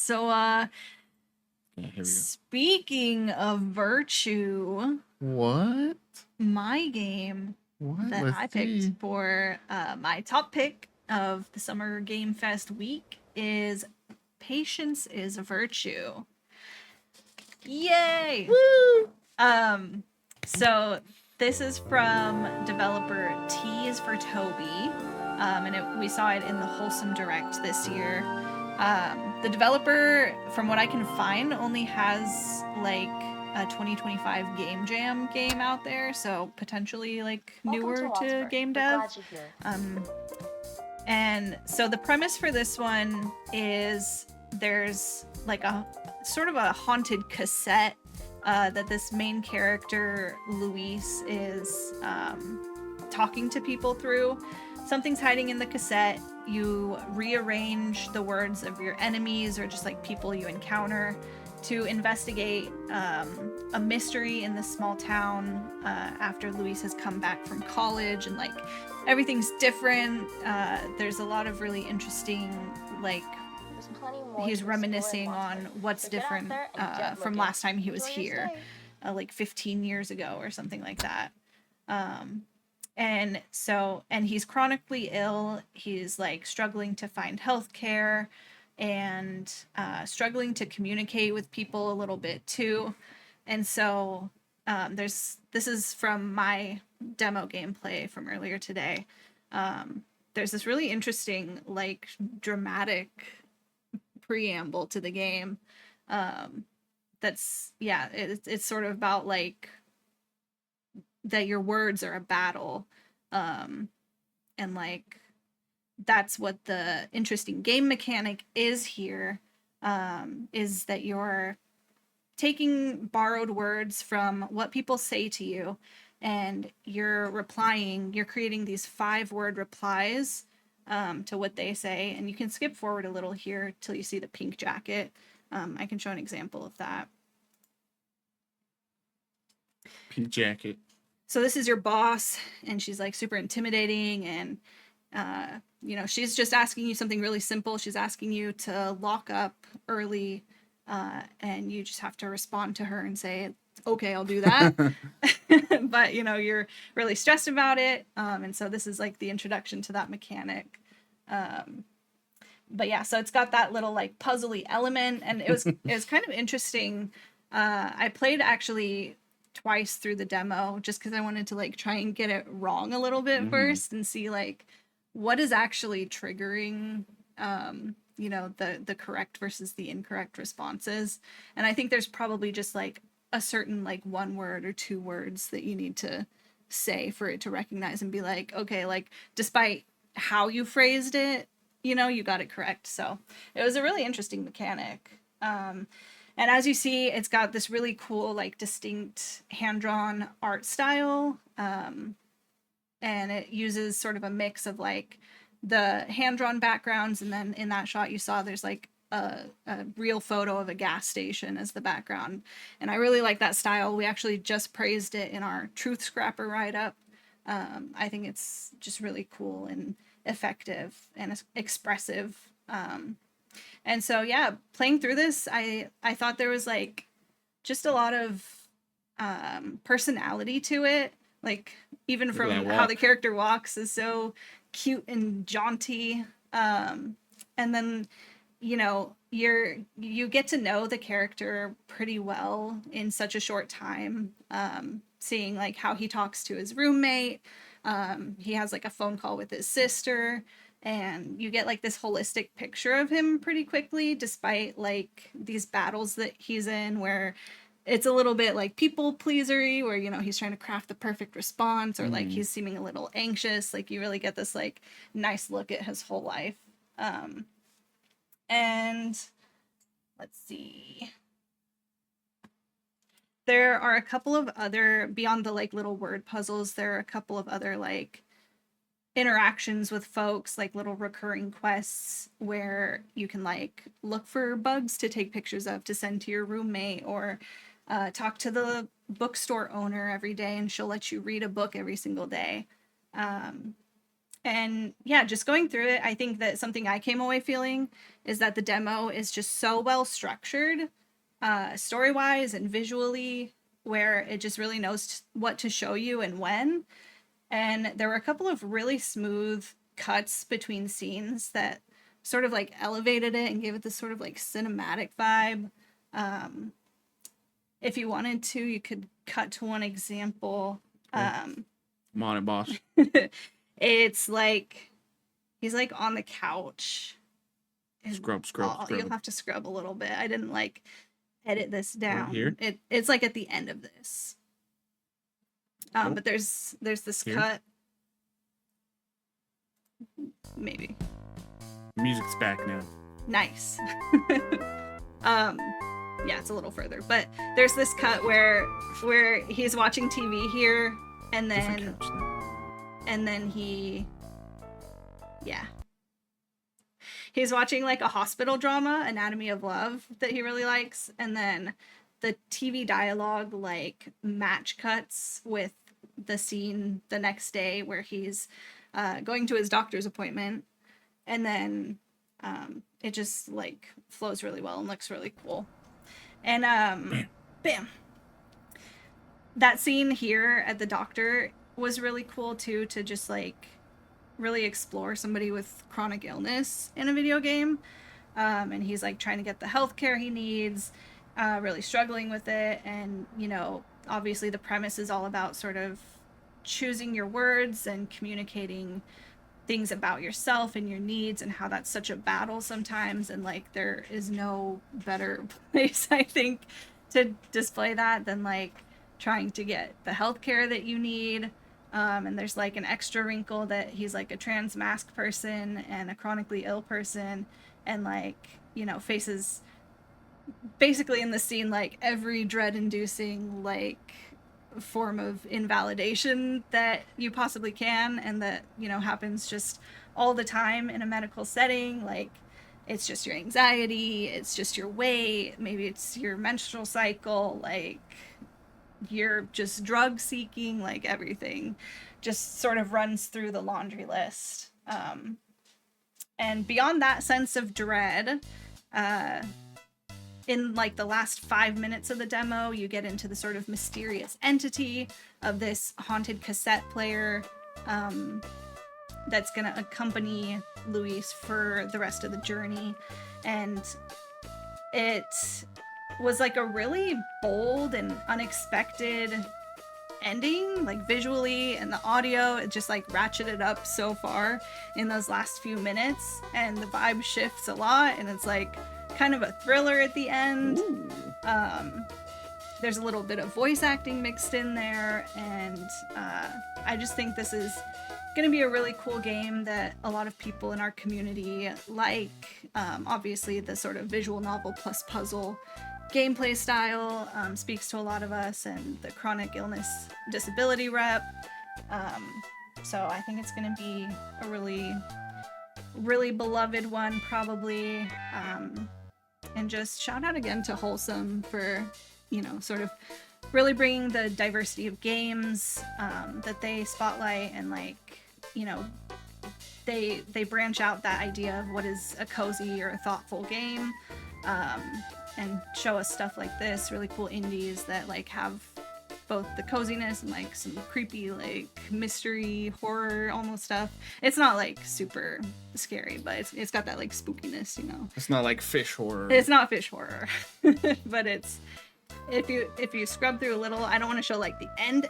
So, Okay, here we go. speaking of virtue, What? my game What? that Let's I picked see. for my top pick of the Summer Game Fest week is Patience is a Virtue. Yay! Woo! So this is from developer T is for Toby, and we saw it in the Wholesome Direct this year. The developer, from what I can find, only has like a 2025 Game Jam game out there, so potentially like newer to game dev. And so the premise for this one is there's like a sort of a haunted cassette that this main character, Luis, is talking to people through. Something's hiding in the cassette. You rearrange the words of your enemies or just like people you encounter to investigate a mystery in this small town after Luis has come back from college, and like everything's different. There's a lot of really interesting, like, he's reminiscing on what's different from last time he was here, like 15 years ago or something like that. And he's chronically ill. He's like struggling to find health care and struggling to communicate with people a little bit too. And so this is from my demo gameplay from earlier today. There's this really interesting, like, dramatic preamble to the game. It's sort of about like that your words are a battle, and like that's what the interesting game mechanic is here, is that you're taking borrowed words from what people say to you, and you're creating these 5-word replies to what they say. And you can skip forward a little here till you see the pink jacket. I can show an example of that. Pink jacket. So this is your boss, and she's like super intimidating, and she's just asking you something really simple. She's asking you to lock up early, and you just have to respond to her and say, okay, I'll do that. But you're really stressed about it, and so this is like the introduction to that mechanic. But yeah, so it's got that little like puzzly element, and it was kind of interesting. I played actually twice through the demo just because I wanted to like try and get it wrong a little bit first and see like what is actually triggering the correct versus the incorrect responses. And I think there's probably just like a certain like 1 word or 2 words that you need to say for it to recognize and be like, okay, like despite how you phrased it, you got it correct. So it was a really interesting mechanic. And as you see, it's got this really cool, like, distinct hand-drawn art style. And it uses sort of a mix of, like, the hand-drawn backgrounds, and then in that shot you saw there's, like, a real photo of a gas station as the background. And I really like that style. We actually just praised it in our Truth Scrapper write-up. I think it's just really cool and effective and expressive. And so, yeah, playing through this, I thought there was like just a lot of personality to it. Like even from how the character walks is so cute and jaunty. And then, you get to know the character pretty well in such a short time. Seeing like how he talks to his roommate. He has like a phone call with his sister. And you get like this holistic picture of him pretty quickly, despite like these battles that he's in where it's a little bit like people pleasery, where he's trying to craft the perfect response, or like he's seeming a little anxious. Like you really get this like nice look at his whole life. And let's see, there are a couple of other, beyond the like little word puzzles, there are a couple of other like interactions with folks, like little recurring quests where you can like look for bugs to take pictures of to send to your roommate, or talk to the bookstore owner every day and she'll let you read a book every single day. And yeah, just going through it, I think that something I came away feeling is that the demo is just so well structured, story-wise and visually, where it just really knows what to show you and when. And there were a couple of really smooth cuts between scenes that sort of like elevated it and gave it this sort of like cinematic vibe. If you wanted to, you could cut to one example. Come on, it, boss. It's like he's like on the couch. Scrub. You'll have to scrub a little bit. I didn't like edit this down. Here? It's like at the end of this. But there's this Here? cut. Maybe. Music's back now. Nice. Yeah, it's a little further, but there's this cut where he's watching TV here, and Different then couch now. and then he's watching like a hospital drama, Anatomy of Love, that he really likes, and then the TV dialogue like match cuts with the scene the next day where he's going to his doctor's appointment, and then it just like flows really well and looks really cool. And bam. That scene here at the doctor was really cool too, to just like really explore somebody with chronic illness in a video game. And he's like trying to get the healthcare he needs, really struggling with it. And, you know, obviously the premise is all about sort of choosing your words and communicating things about yourself and your needs, and how that's such a battle sometimes. And like there is no better place, I think, to display that than like trying to get the healthcare that you need. And there's like an extra wrinkle that he's like a trans masc person and a chronically ill person, and like, you know, faces basically in the scene like every dread-inducing like form of invalidation that you possibly can, and that, you know, happens just all the time in a medical setting. Like it's just your anxiety, it's just your weight, maybe it's your menstrual cycle, like you're just drug seeking, like everything just sort of runs through the laundry list. And beyond that sense of dread, in like the last 5 minutes of the demo, you get into the sort of mysterious entity of this haunted cassette player that's going to accompany Luis for the rest of the journey. And it was like a really bold and unexpected ending, like visually, and the audio, it just like ratcheted up so far in those last few minutes, and the vibe shifts a lot, and it's like kind of a thriller at the end. There's a little bit of voice acting mixed in there, and I just think this is going to be a really cool game that a lot of people in our community like. Obviously the sort of visual novel plus puzzle gameplay style speaks to a lot of us, and the chronic illness disability rep. So I think it's going to be a really beloved one, probably. And just shout out again to Wholesome for, you know, sort of really bringing the diversity of games that they spotlight, and like, you know, they branch out that idea of what is a cozy or a thoughtful game, and show us stuff like this, really cool indies that like have both the coziness and like some creepy like mystery horror almost stuff. It's not like super scary, but it's got that like spookiness, you know. It's not like fish horror. It's not fish horror, but it's, if you scrub through a little, I don't want to show like the end,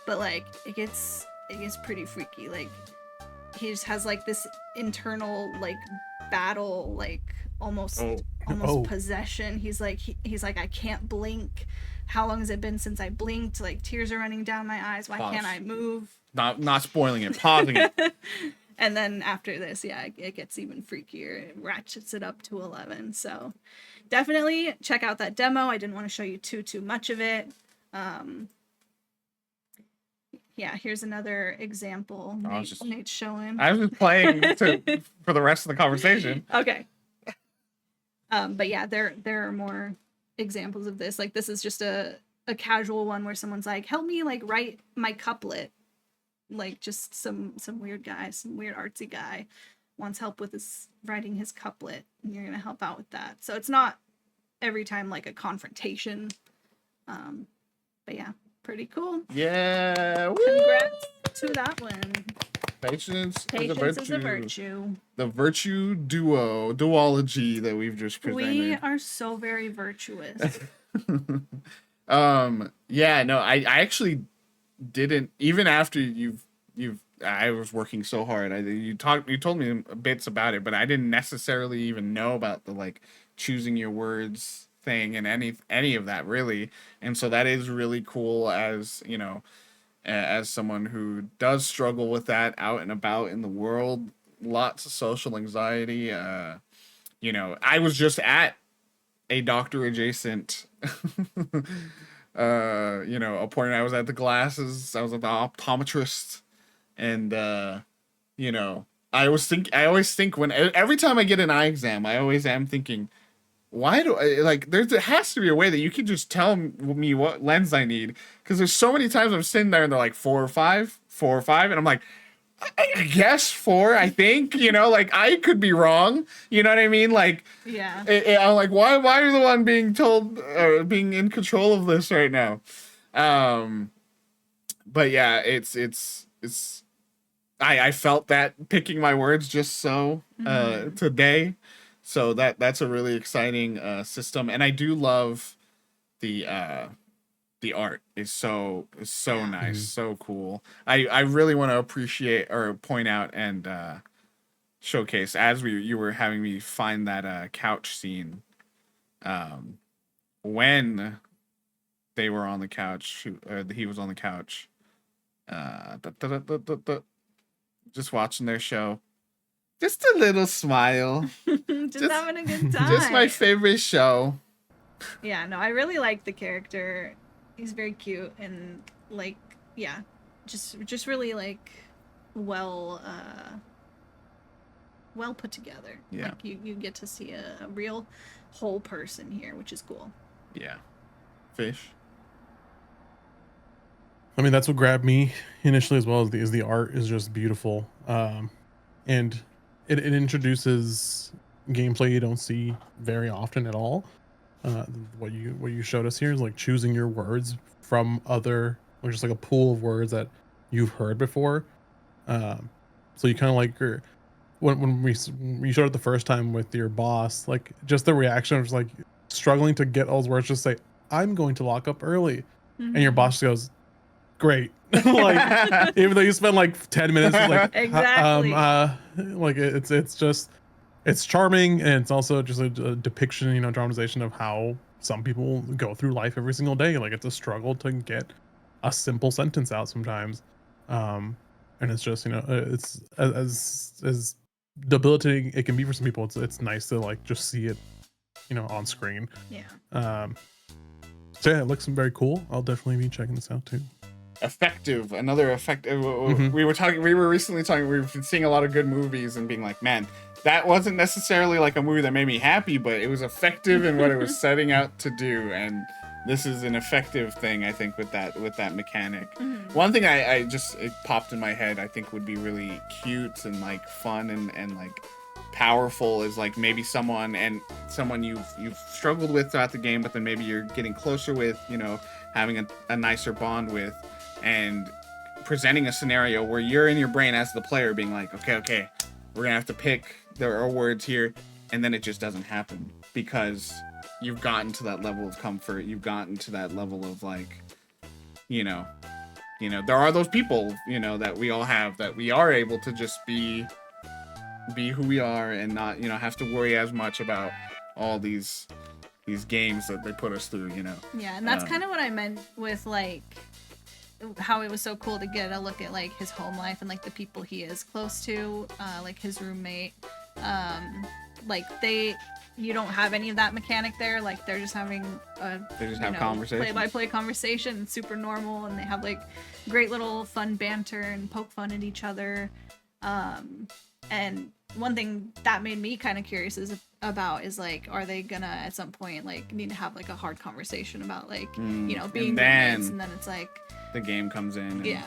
but like it gets pretty freaky. Like he just has like this internal like battle, like almost possession. He's like I can't blink. How long has it been since I blinked? Like tears are running down my eyes. Why can't I move? Not spoiling it, pausing it. And then after this, yeah, it gets even freakier. It ratchets it up to 11. So definitely check out that demo. I didn't want to show you too much of it. Yeah, here's another example. Nate's showing. I was just playing for the rest of the conversation. Okay. But yeah, there are more examples of this. Like this is just a casual one where someone's like, help me like write my couplet. like just some weird guy, some weird artsy guy wants help with his writing his couplet, and you're gonna help out with that. So it's not every time like a confrontation. But yeah, pretty cool. Yeah. Woo! Congrats to that one. Patience Patience is a virtue. The virtue duology that we've just presented. We are so very virtuous. Yeah, no, I actually didn't, even after I was working so hard. You told me bits about it, but I didn't necessarily even know about the like choosing your words thing and any of that really. And so that is really cool, as you know, as someone who does struggle with that out and about in the world, lots of social anxiety. You know, I was just at a doctor adjacent you know, appointment. I was at the glasses, I was at the optometrist, and you know, I always think when every time I get an eye exam, I always am thinking, why do I, like, there has to be a way that you can just tell me what lens I need, because there's so many times I'm sitting there and they're like 4 or 5, and I'm like, I guess 4, I think, you know, like I could be wrong, you know what I mean? Like, Yeah. I'm like, why are you the one being told, being in control of this right now? But yeah, it's I felt that picking my words just so today. So that's a really exciting system, and I do love the art is so nice, so cool. I really want to appreciate or point out and showcase, as you were having me find that couch scene, when they were on the couch, he was on the couch, just watching their show. Just a little smile. just having a good time. Just my favorite show. Yeah, no, I really like the character. He's very cute and like, yeah, just really like well put together. Yeah. Like you get to see a real whole person here, which is cool. Yeah. Fish. I mean, that's what grabbed me initially, as well as the art is just beautiful. And it introduces gameplay you don't see very often at all. What you showed us here is like choosing your words from other, or just like a pool of words that you've heard before. So you kind of like when you showed it the first time with your boss, like just the reaction of just like struggling to get all those words, just say, "I'm going to lock up early," and your boss just goes, "Great." Like, even though you spend like 10 minutes like Exactly. like it's just, it's charming, and it's also just a depiction, you know, dramatization of how some people go through life every single day. Like, it's a struggle to get a simple sentence out sometimes, and it's just, you know, it's as debilitating it can be for some people. It's nice to like just see it, you know, on screen. Yeah. So yeah, it looks very cool. I'll definitely be checking this out too. Another effective. We were recently talking, we've been seeing a lot of good movies and being like, man, that wasn't necessarily like a movie that made me happy, but it was effective in what it was setting out to do, and this is an effective thing, I think, with that mechanic. One thing it popped in my head, I think would be really cute and like fun and like powerful, is like maybe someone you've struggled with throughout the game, but then maybe you're getting closer with, you know, having a nicer bond with, and presenting a scenario where you're in your brain as the player being like, okay, we're gonna have to pick, there are words here, and then it just doesn't happen because you've gotten to that level of comfort, you've gotten to that level of like, you know, there are those people, you know, that we all have, that we are able to just be who we are and not, you know, have to worry as much about all these games that they put us through, you know. Yeah, and that's kind of what I meant with like how it was so cool to get a look at like his home life and like the people he is close to, like his roommate. Like you don't have any of that mechanic there. Like they're just having conversation, play-by-play conversation, super normal, and they have like great little fun banter and poke fun at each other. And one thing that made me kind of curious about is like, are they gonna at some point like need to have like a hard conversation about like, you know, being roommates, and then it's like the game comes in. Yeah.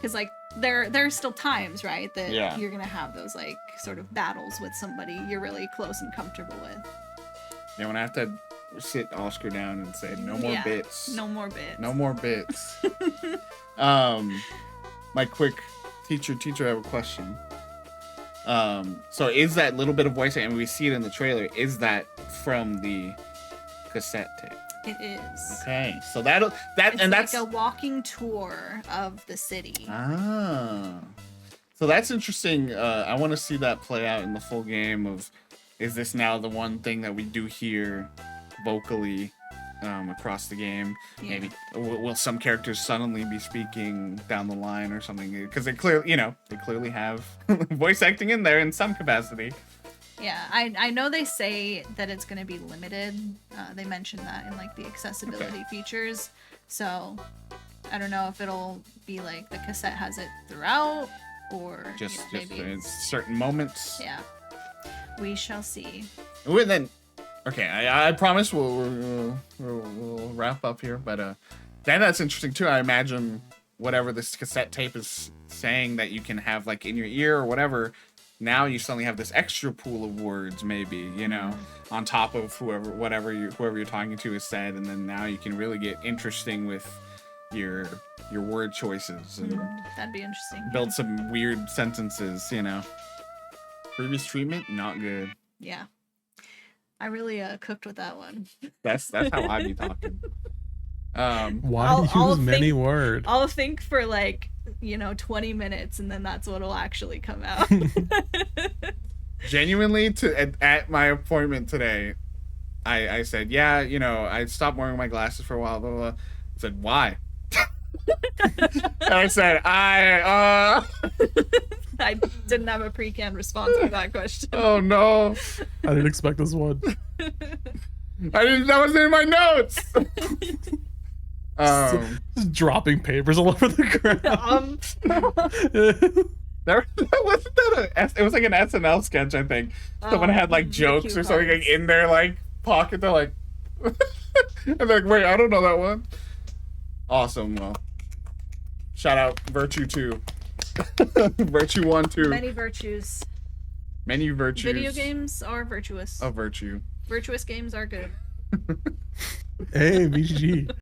because like there's still times, right, that Yeah. you're gonna have those like sort of battles with somebody you're really close and comfortable with. Yeah, when I have to sit Oscar down and say no more bits. No more bits. No more bits. My quick teacher, I have a question. So is that little bit of voice, and we see it in the trailer, is that from the cassette tape? It is. Okay, so it's like a walking tour of the city. Ah, so that's interesting. I want to see that play out in the full game. Is this now the one thing that we do hear vocally across the game? Yeah. Maybe will some characters suddenly be speaking down the line or something? Because they clearly have voice acting in there in some capacity. Yeah, I know they say that it's going to be limited. They mentioned that in like the accessibility features. So I don't know if it'll be like the cassette has it throughout or Just maybe in certain moments. yeah. We shall see. Well, then, okay, I promise we'll wrap up here. But then that's interesting too. I imagine whatever this cassette tape is saying that you can have like in your ear or whatever. Now you suddenly have this extra pool of words, maybe, on top of whoever you're talking to has said, and then now you can really get interesting with your word choices and That'd be interesting. build some weird sentences, Previous treatment, not good. Yeah. I really cooked with that one. That's how I be talking. Why I'll use many think- words? I'll think for like 20 minutes and then that's what'll actually come out. Genuinely, at my appointment today, I said, yeah, I stopped wearing my glasses for a while. Blah, blah, blah. I said, why? And I said, I didn't have a pre-canned response to that question. oh no, I didn't expect this one. that wasn't in my notes. Just dropping papers all over the ground. It was like an SNL sketch, I think. Someone had like the jokes cue or something like, cards. in their like pocket. They're like, and they're like, wait, I don't know that one. Awesome. Well, shout out Virtue 2. Virtue 1, 2. Many virtues. Many virtues. Video games are virtuous. Of virtue. Virtuous games are good. Hey, VGG.